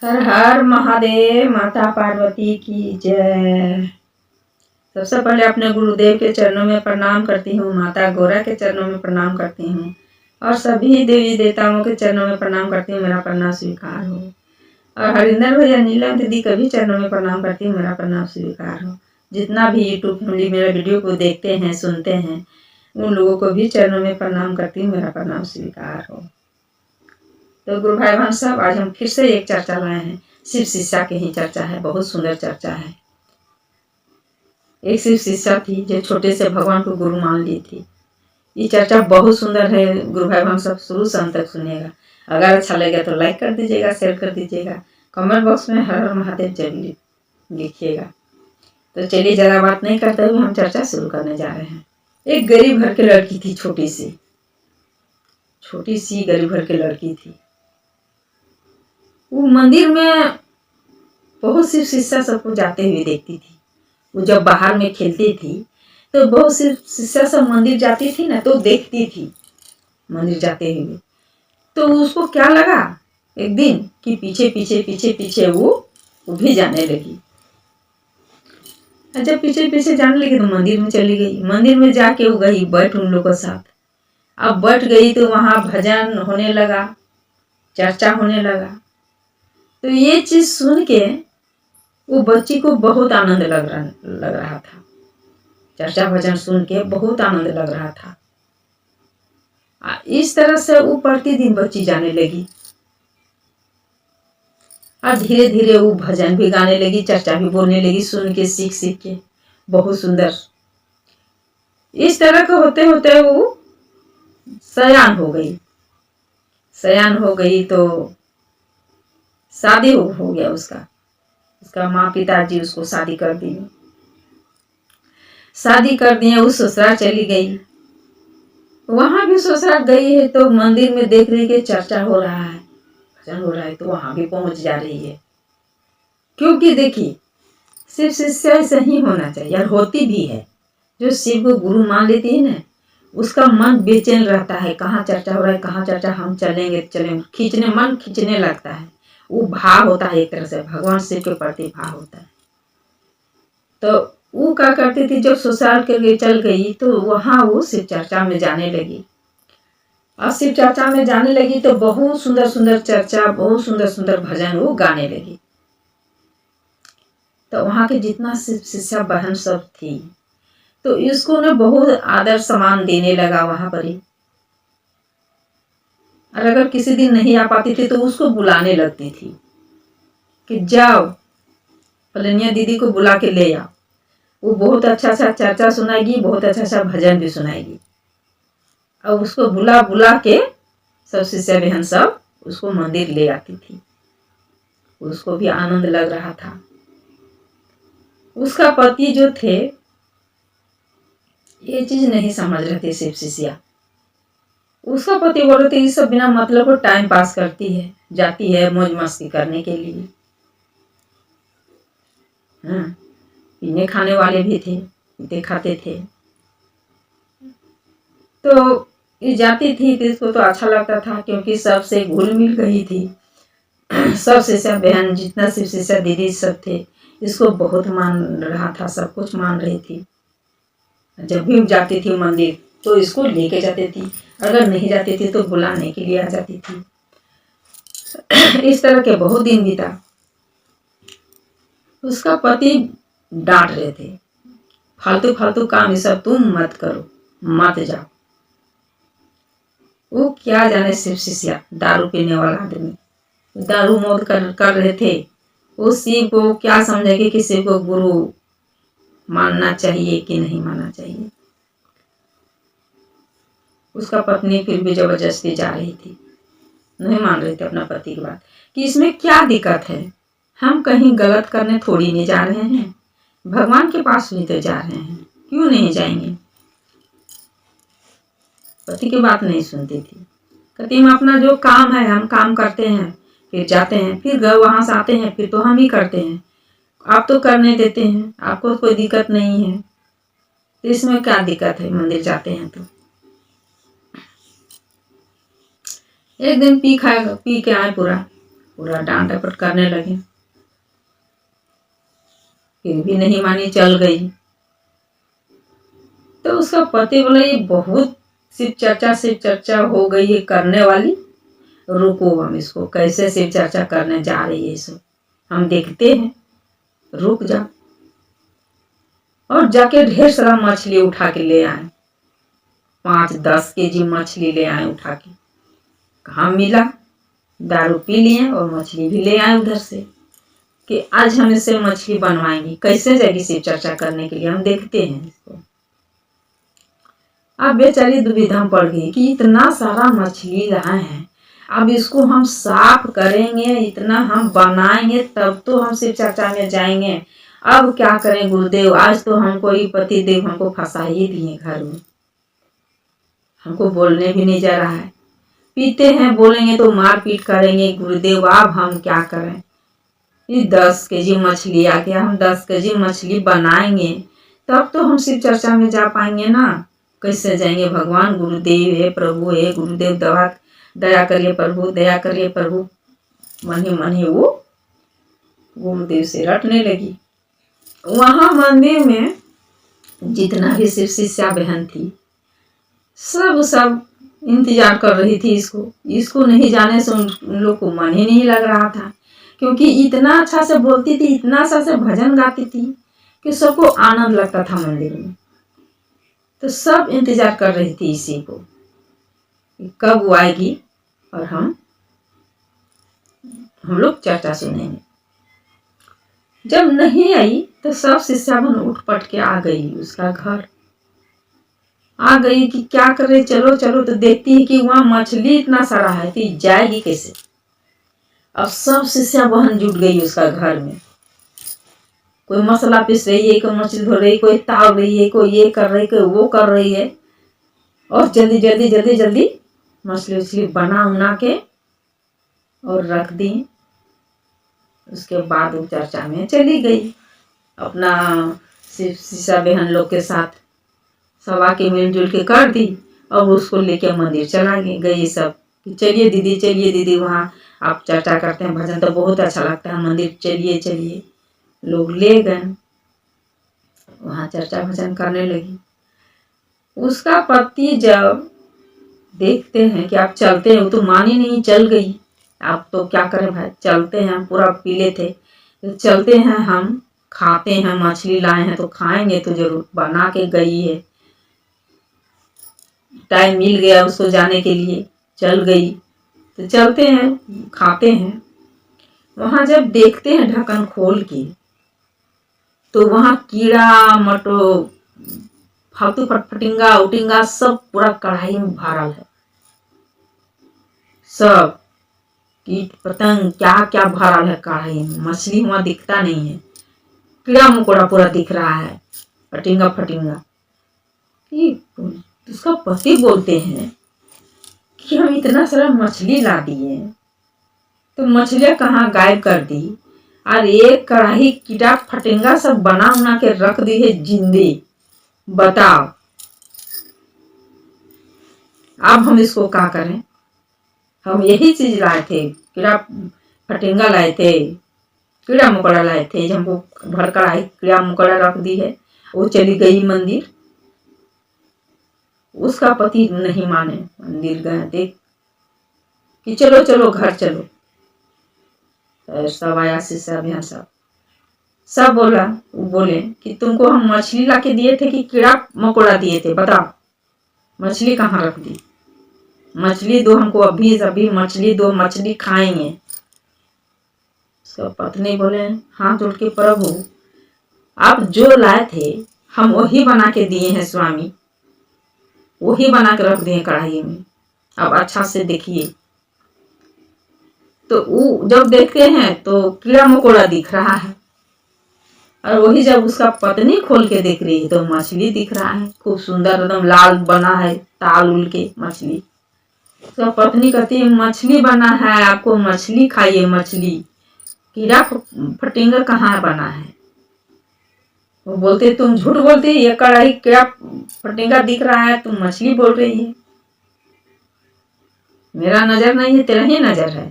हर हर महादेव। माता पार्वती की जय। सबसे पहले अपने गुरुदेव के चरणों में प्रणाम करती हूँ, माता गौरा के चरणों में प्रणाम करती हूँ और सभी देवी देवताओं के चरणों में प्रणाम करती हूँ, मेरा प्रणाम स्वीकार हो। और हरिंदर भैया, नीलम दीदी के भी चरणों में प्रणाम करती हूँ, मेरा प्रणाम स्वीकार हो। जितना भी यूट्यूब फैमिली मेरा वीडियो को देखते हैं, सुनते हैं, उन लोगों को भी चरणों में प्रणाम करती हूँ, मेरा प्रणाम स्वीकार हो। तो गुरु भाई बहन साहब, आज हम फिर से एक चर्चा लाए हैं। शिव शिष्या की ही चर्चा है, बहुत सुंदर चर्चा है। एक शिव शिष्या थी जो छोटे से भगवान को गुरु मान ली थी। ये चर्चा बहुत सुंदर है, गुरु भाई बहन सब शुरू से अंत तक सुनिएगा। अगर अच्छा लगे तो लाइक कर दीजिएगा, शेयर कर दीजिएगा, कमेंट बॉक्स में हर हर महादेव जरूर लिखिएगा। तो चलिए, ज़्यादा बात नहीं करते हुए हम चर्चा शुरू करने जा रहे हैं। एक गरीब घर की लड़की थी, छोटी सी गरीब घर की लड़की थी। वो मंदिर में बहुत सी शिष्या सबको जाते हुए देखती थी। वो जब बाहर में खेलती थी तो बहुत सी शिष्या सब मंदिर जाती थी ना, तो देखती थी मंदिर जाते हुए। तो उसको क्या लगा एक दिन कि पीछे पीछे पीछे पीछे वो भी जाने लगी। जब पीछे पीछे जाने लगी तो मंदिर में चली गई। मंदिर में जाके वो गई बैठ उन लोगों के साथ। अब बैठ गई तो वहाँ भजन होने लगा, चर्चा होने लगा। तो ये चीज सुन के वो बच्ची को बहुत आनंद लग रहा था। चर्चा भजन सुन के बहुत आनंद लग रहा था। इस तरह से वो प्रतिदिन बच्ची जाने लगी और धीरे धीरे वो भजन भी गाने लगी, चर्चा भी बोलने लगी, सुन के सीख सीख के। बहुत सुंदर। इस तरह के होते होते वो सयान हो गई। सयान हो गई तो शादी हो गया उसका माँ पिताजी उसको शादी कर दिए। शादी कर दिए, वो ससुराल चली गई। वहां भी ससुराल गई है तो मंदिर में देख रही कि चर्चा हो रहा है, भजन हो रहा है, तो वहां भी पहुंच जा रही है। क्योंकि देखिए, शिव शिष्या ऐसा ही होना चाहिए, और होती भी है। जो शिव को गुरु मान लेती है ना, उसका मन बेचैन रहता है, कहाँ चर्चा हो रहा है, कहाँ चर्चा, हम चलेंगे चलेंगे, मन खींचने लगता है। वो भाव होता है, एक तरह से भगवान शिव के प्रति भाव होता है। तो वो क्या करती थी, जब ससुराल के लिए चल गई तो वहां वो शिव चर्चा में जाने लगी। और शिव चर्चा में जाने लगी तो बहुत सुंदर सुंदर चर्चा, बहुत सुंदर सुंदर भजन वो गाने लगी। तो वहां के जितना शिव शिष्या बहन सब थी, तो इसको ना बहुत आदर सम्मान देने लगा वहां पर ही। और अगर किसी दिन नहीं आ पाती थी तो उसको बुलाने लगती थी कि जाओ फलनिया दीदी को बुला के ले आओ, वो बहुत अच्छा अच्छा चर्चा सुनाएगी, बहुत अच्छा अच्छा भजन भी सुनाएगी। और उसको बुला बुला के सब शिष्या बहन सब उसको मंदिर ले आती थी। उसको भी आनंद लग रहा था। उसका पति जो थे ये चीज नहीं समझ रहे थे शिव शिष्या। उसका पति बोल रहे थे ये सब बिना मतलब को टाइम पास करती है, जाती है मौज मस्ती करने के लिए। हाँ, पीने खाने वाले भी थे, पीते खाते थे। तो ये जाती थी तो इसको तो अच्छा लगता था, क्योंकि सबसे घुल मिल गई थी। सब शिष्या बहन, जितना शिव शिष्या दीदी सब थे, इसको बहुत मान रहा था, सब कुछ मान रही थी। जब भी जाती थी मंदिर तो इसको लेके जाती थी, अगर नहीं जाती थी तो बुलाने के लिए आ जाती थी। इस तरह के बहुत दिन बीता। उसका पति डांट रहे थे, फालतू फालतू काम ये सब तुम मत करो, मत जाओ। वो क्या जाने शिव शिष्या, दारू पीने वाला आदमी, दारू मौत कर रहे थे। वो शिव को क्या समझेंगे कि शिव को गुरु मानना चाहिए कि नहीं मानना चाहिए। उसका पत्नी फिर भी जबरदस्ती जा रही थी, नहीं मान रहे थे अपना पति की बात, कि इसमें क्या दिक्कत है, हम कहीं गलत करने थोड़ी नहीं जा रहे हैं, भगवान के पास भी तो जा रहे हैं, क्यों नहीं जाएंगे। पति की बात नहीं सुनती थी, कहती हम अपना जो काम है हम काम करते हैं, फिर जाते हैं, फिर घर वहां से आते हैं, फिर तो हम ही करते हैं, आप तो करने देते हैं, आपको कोई दिक्कत नहीं है, तो इसमें क्या दिक्कत है, मंदिर जाते हैं तो। एक दिन पी के आए पूरा, पूरा डांट डपट करने लगे, फिर भी नहीं मानी, चल गई। तो उसका पति बोला ये बहुत शिव चर्चा हो गई है करने वाली, रुको हम इसको कैसे शिव चर्चा करने जा रही है, सब हम देखते हैं, रुक जा। और जाके ढेर सारा मछली उठा के ले आए, 5-10 केजी मछली ले आए उठा के। कहाँ मिला, दारू पी लिए और मछली भी ले आए उधर से कि आज हम इससे मछली बनवाएंगे, कैसे जाएगी शिव चर्चा करने के लिए, हम देखते हैं इसको। अब बेचारी दुविधा में पड़ गई कि इतना सारा मछली लाए हैं, अब इसको हम साफ करेंगे, इतना हम बनाएंगे तब तो हम शिव चर्चा में जाएंगे। अब क्या करें गुरुदेव, आज तो हमको ही पति देव हमको फंसा ही दिए घर में, हमको बोलने भी नहीं जा रहा है, पीते हैं, बोलेंगे तो मार पीट करेंगे गुरुदेव, अब हम क्या करें। ये 10 केजी मछली आ गया, हम 10 केजी मछली बनाएंगे तब तो हम शिव चर्चा में जा पाएंगे ना, कैसे जाएंगे भगवान। गुरुदेव हे प्रभु, हे गुरुदेव दया करिए प्रभु, दया करिए प्रभु। मन ही वो गुरुदेव से रटने लगी। वहां मंदिर में जितना भी शिव शिष्या बहन थी, सब इंतजार कर रही थी इसको नहीं जाने से उन लोग को मन ही नहीं लग रहा था, क्योंकि इतना अच्छा से बोलती थी, इतना अच्छा से भजन गाती थी कि सबको आनंद लगता था मंदिर में। तो सब इंतजार कर रही थी इसी को, कब वो आएगी और हम लोग चर्चा सुनेंगे। जब नहीं आई तो सब शिष्यागण उठ पट के आ गई, उसका घर आ गई कि क्या करे, चलो चलो। तो देखती है कि वहां मछली इतना सारा है कि जाएगी कैसे। अब सब शिष्या बहन जुट गई उसका घर में, कोई मसाला पीस रही है, कोई मछली धो रही है, कोई ताव रही है, कोई ये कर रही है, कोई वो कर रही है, और जल्दी मछली उछली बना उना के और रख दी। उसके बाद वो चर्चा में चली गई अपना शिष्या बहन लोग के साथ, सब आके मिलजुल के कर दी और उसको लेके मंदिर चला गई सब कि चलिए दीदी वहाँ आप चर्चा करते हैं, भजन तो बहुत अच्छा लगता है, मंदिर चलिए। लोग ले गए, वहाँ चर्चा भजन करने लगी। उसका पति जब देखते हैं कि आप चलते हैं, वो तो मानी नहीं, चल गई। आप तो क्या करें भाई, चलते हैं, पूरा पीले थे, तो चलते हैं, हम खाते हैं, मछली लाए हैं तो खाएंगे तो जरूर, बना के गई है, टाइम मिल गया उसको जाने के लिए, चल गई, तो चलते हैं खाते हैं। वहां जब देखते हैं ढक्कन खोल के तो वहां कीड़ा मटो फालतू फटिंगा उटिंगा सब पूरा कढ़ाई में भरल है, सब कीट पतंग क्या क्या भरल है कढ़ाई में। मछली वहां दिखता नहीं है, कीड़ा मकोड़ा पूरा दिख रहा है, फटिंगा। उसका पति बोलते हैं कि हम इतना सारा मछली ला दिए तो मछलियां कहाँ गायब कर दी, और एक कढ़ाई कीड़ा फटिंगा सब बना के रख दी है जिंदे, बताओ अब हम इसको क्या करें। हम यही चीज लाए थे, कीड़ा फटिंगा लाए थे, कीड़ा मकोड़ा लाए थे, हमको भर कढ़ाई कीड़ा मकोड़ा रख दी है। वो चली गई मंदिर, उसका पति नहीं माने, मंदिर गए देख कि चलो घर चलो। सब आया शिष्या बहन सब बोले कि तुमको हम मछली ला के दिए थे कि कीड़ा मकोड़ा दिए थे, बताओ मछली कहाँ रख दी, मछली दो हमको, अभी मछली दो, मछली खाएंगे। उसका पत्नी बोले हाथ जोड़ के प्रभु आप जो लाए थे हम वही बना के दिए हैं स्वामी, वही बना के रख दिए कढ़ाई में, अब अच्छा से देखिए। तो वो जब देखते हैं तो कीड़ा मकोड़ा दिख रहा है, और वही जब उसका पत्नी खोल के देख रही है तो मछली दिख रहा है, खूब सुंदर एकदम लाल बना है, ताल उल के मछली। तो पत्नी कहती है मछली बना है, आपको मछली खाइए, मछली, कीड़ा फटिंगा कहाँ बना है। वो बोलते तुम झूठ बोलती, ये कढ़ाई कीड़ा फटिंगा दिख रहा है, तुम मछली बोल रही है, मेरा नजर नहीं है, तेरा ही नजर है।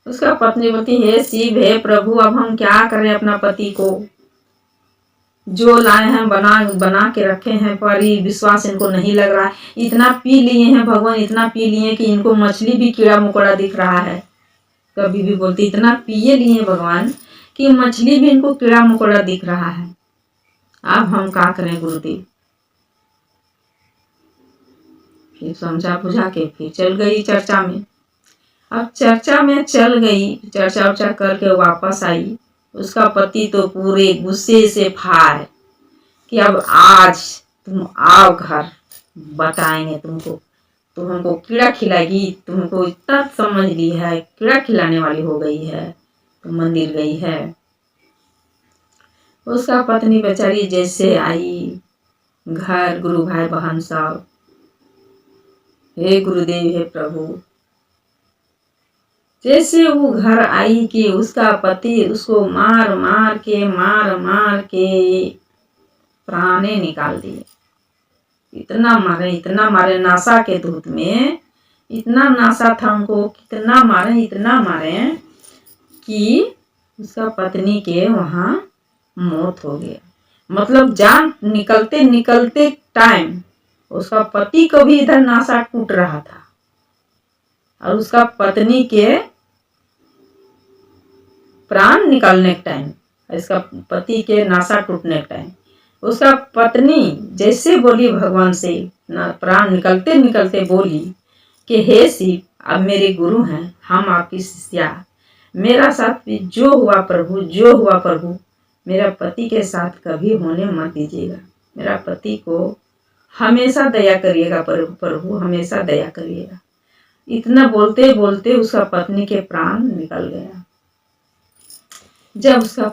उसका पत्नी बोलती, हे शिव, हे प्रभु, अब हम क्या करें अपना पति को, जो लाए हैं बना बना के रखे हैं, पर ही विश्वास इनको नहीं लग रहा है। इतना पी लिए हैं भगवान, इतना पी लिए कि इनको मछली भी कीड़ा मकोड़ा दिख रहा है। कभी भी बोलती, इतना पिए लिए भगवान कि मछली भी इनको कीड़ा मकोड़ा दिख रहा है, अब हम क्या करें गुरुदेव। फिर समझा बुझा के फिर चल गई चर्चा में। अब चर्चा में चल गई, चर्चा उर्चा करके वापस आई। उसका पति तो पूरे गुस्से से फाड़ कि अब आज तुम आओ घर, बताएंगे तुमको, तुम हमको कीड़ा खिलाएगी, तुमको इतना समझ ली है, कीड़ा खिलाने वाली हो गई है, तुम मंदिर गई है। उसका पत्नी बेचारी जैसे आई घर, गुरु भाई बहन सब, हे गुरुदेव, हे प्रभु, जैसे वो घर आई कि उसका पति उसको मार मार के प्राणे निकाल दिए। इतना मारे नासा के धूत में, इतना नासा था उनको, कितना मारे, इतना मारे कि उसका पत्नी के वहां मौत हो गया। मतलब जान निकलते निकलते टाइम उसका पति को भी इधर नासा टूट रहा था, और उसका पत्नी के प्राण निकलने के टाइम, इसका पति के नासा टूटने के टाइम, उसका पत्नी जैसे बोली भगवान से, प्राण निकलते निकलते बोली कि हे शिव, अब मेरे गुरु हैं, हम आपकी शिष्या, मेरा साथ भी जो हुआ प्रभु, जो हुआ प्रभु, मेरा पति के साथ कभी होने मत दीजिएगा, मेरा पति को हमेशा दया करिएगा प्रभु, हमेशा दया करिएगा। इतना बोलते बोलते उसका पत्नी के प्राण निकल गया। जब उसका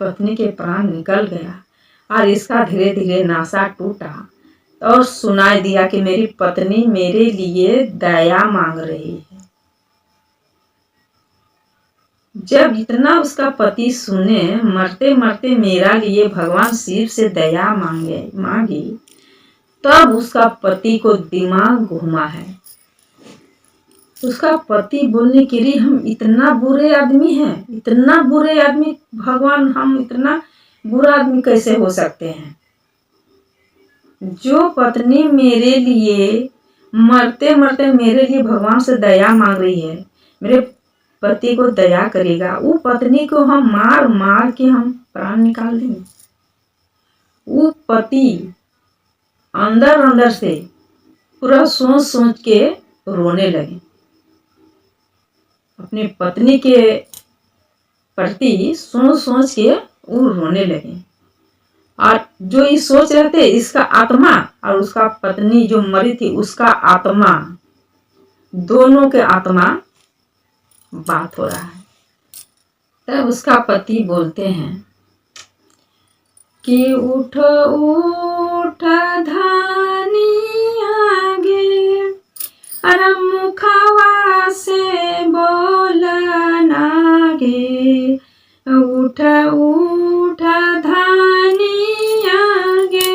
पत्नी के प्राण निकल गया और इसका धीरे धीरे नासा टूटा और सुनाई दिया कि मेरी पत्नी मेरे लिए दया मांग रही है। जब इतना उसका पति सुने, मरते मरते मेरा लिए भगवान शिव से दया मांगी, तब उसका पति को दिमाग घुमा है। उसका पति बोलने के लिए, हम इतना बुरे आदमी हैं, इतना बुरे आदमी भगवान, हम इतना बुरा आदमी कैसे हो सकते हैं। जो पत्नी मेरे लिए मरते मरते मेरे लिए भगवान से दया मांग रही है, मेरे पति को दया करेगा, वो पत्नी को हम मार मार के हम प्राण निकाल देंगे। वो पति अंदर अंदर से पूरा सोच सोच के रोने लगे, अपनी पत्नी के प्रति सोच सोच के वो रोने लगे। और जो ये सोच रहे थे, इसका आत्मा और उसका पत्नी जो मरी थी उसका आत्मा, दोनों के आत्मा बात हो रहा है। तब उसका पति बोलते हैं कि उठ उठ धानी आगे, अरे मुखवा से बोलना गे, उठ उठ धानी आगे,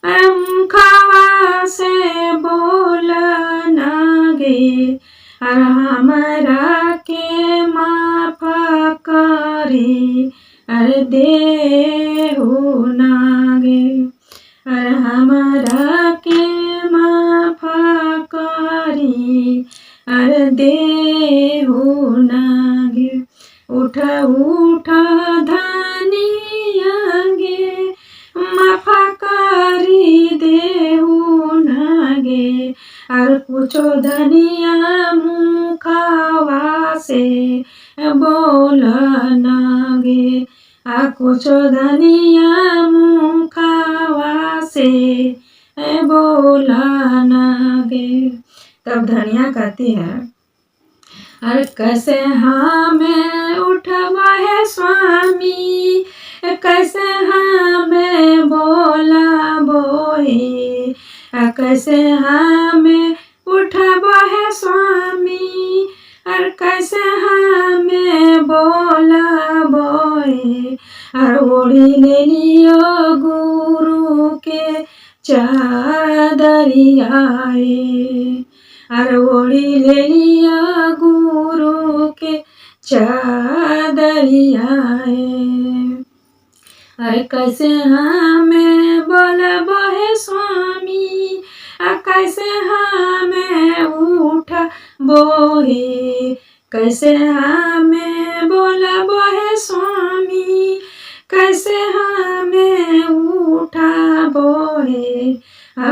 अरे मुखवा से बोलना गे, अरे हमरा के माफ करी, अरे देहु नागे, अरे हमरा के माफ करी, अरे देहु नागे, उठ उठ धानी आगे, माफ करी देहु नागे, और कुछ धनिया मुखवा से बोलना गे, आ कुछ धनिया मुखवा से बोलना गे। तब धनिया कहती है, अरे कैसे हमें उठवा है स्वामी, कैसे हमें बोला बोए, कैसे हमें उठवा है स्वामी, और कैसे हमें बोला बोए, और ओढ़ी ले लियो गुरु के चादरियाए, और ओढ़ी ले लिया गुरु चादरियाए। अरे कैसे हमें बोलबो हे स्वामी, कैसे हमें उठबो हे, कैसे हमें बोलबो हे स्वामी, कैसे हमें उठबो हे।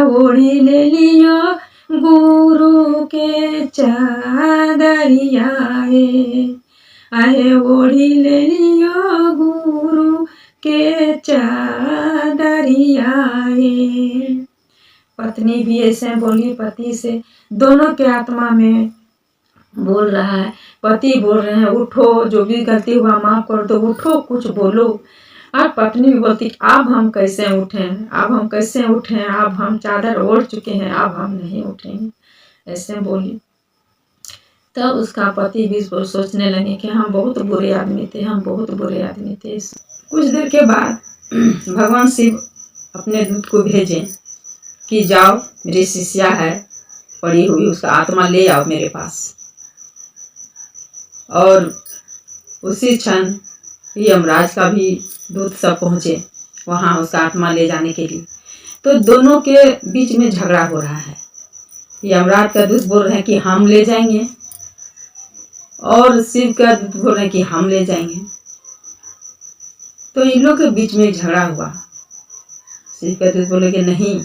ओढ़ी ले लियो गुरु के चादरियाए, आहे ओढ़ी ले लियो गुरु के चादरियाए। पत्नी भी ऐसे बोली पति से, दोनों के आत्मा में बोल रहा है। पति बोल रहे हैं उठो, जो भी गलती हुआ माफ कर दो, उठो कुछ बोलो। और पत्नी भी बोलती अब हम कैसे उठें, अब हम कैसे उठें, अब हम चादर ओढ़ चुके हैं, अब हम नहीं उठेंगे, ऐसे बोली। तब उसका पति भी सोचने लगे कि हम बहुत बुरे आदमी थे, हम बहुत बुरे आदमी थे। कुछ देर के बाद भगवान शिव अपने दूत को भेजे कि जाओ मेरी शिष्या है पड़ी हुई, उसका आत्मा ले आओ मेरे पास। और उसी क्षण यमराज का भी दूत सब पहुंचे वहां उसका आत्मा ले जाने के लिए। तो दोनों के बीच में झगड़ा हो रहा है। यमराज का दूत बोल रहे हैं कि हम ले जाएंगे, और शिव का दूत बोल रहे हैं कि हम ले जाएंगे। तो इन लोग के बीच में झगड़ा हुआ। शिव का दूत बोले कि नहीं,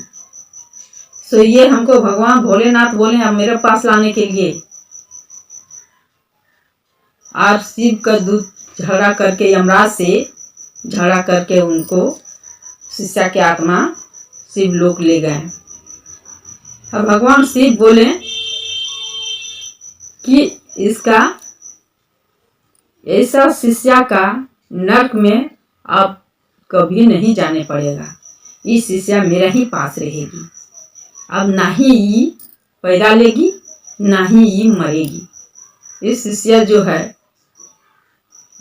सो ये हमको भगवान भोलेनाथ बोले अब मेरे पास लाने के लिए। और शिव का दूत झगड़ा करके यमराज से झगड़ा करके उनको शिष्या के आत्मा शिव लोक ले गए। अब भगवान शिव बोले कि इसका ऐसा शिष्या का नरक में अब कभी नहीं जाने पड़ेगा। ये शिष्या मेरा ही पास रहेगी, अब ना ही ये पैदा लेगी ना ही ये मरेगी। इस शिष्या जो है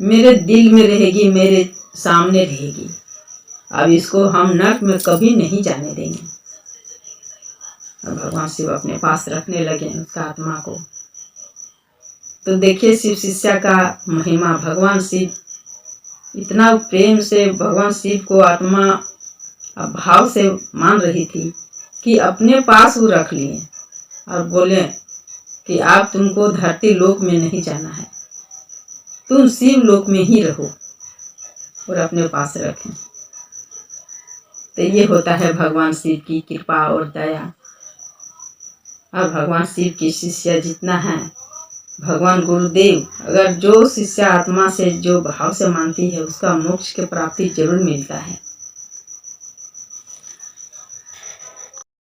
मेरे दिल में रहेगी, मेरे सामने रहेगी। अब इसको हम नरक में कभी नहीं जाने देंगे। अब भगवान शिव अपने पास रखने लगे उसका आत्मा को। तो देखिए शिव शिष्या का महिमा। भगवान शिव इतना प्रेम से भगवान शिव को आत्मा भाव से मान रही थी कि अपने पास वो रख लिए और बोले कि आप तुमको धरती लोक में नहीं जाना है, तुम शिव लोक में ही रहो और अपने पास रखें। तो ये होता है भगवान शिव की कृपा और दया। और भगवान शिव की शिष्य जितना है, भगवान गुरुदेव अगर जो शिष्य आत्मा से जो भाव से मानती है उसका मोक्ष की प्राप्ति जरूर मिलता है।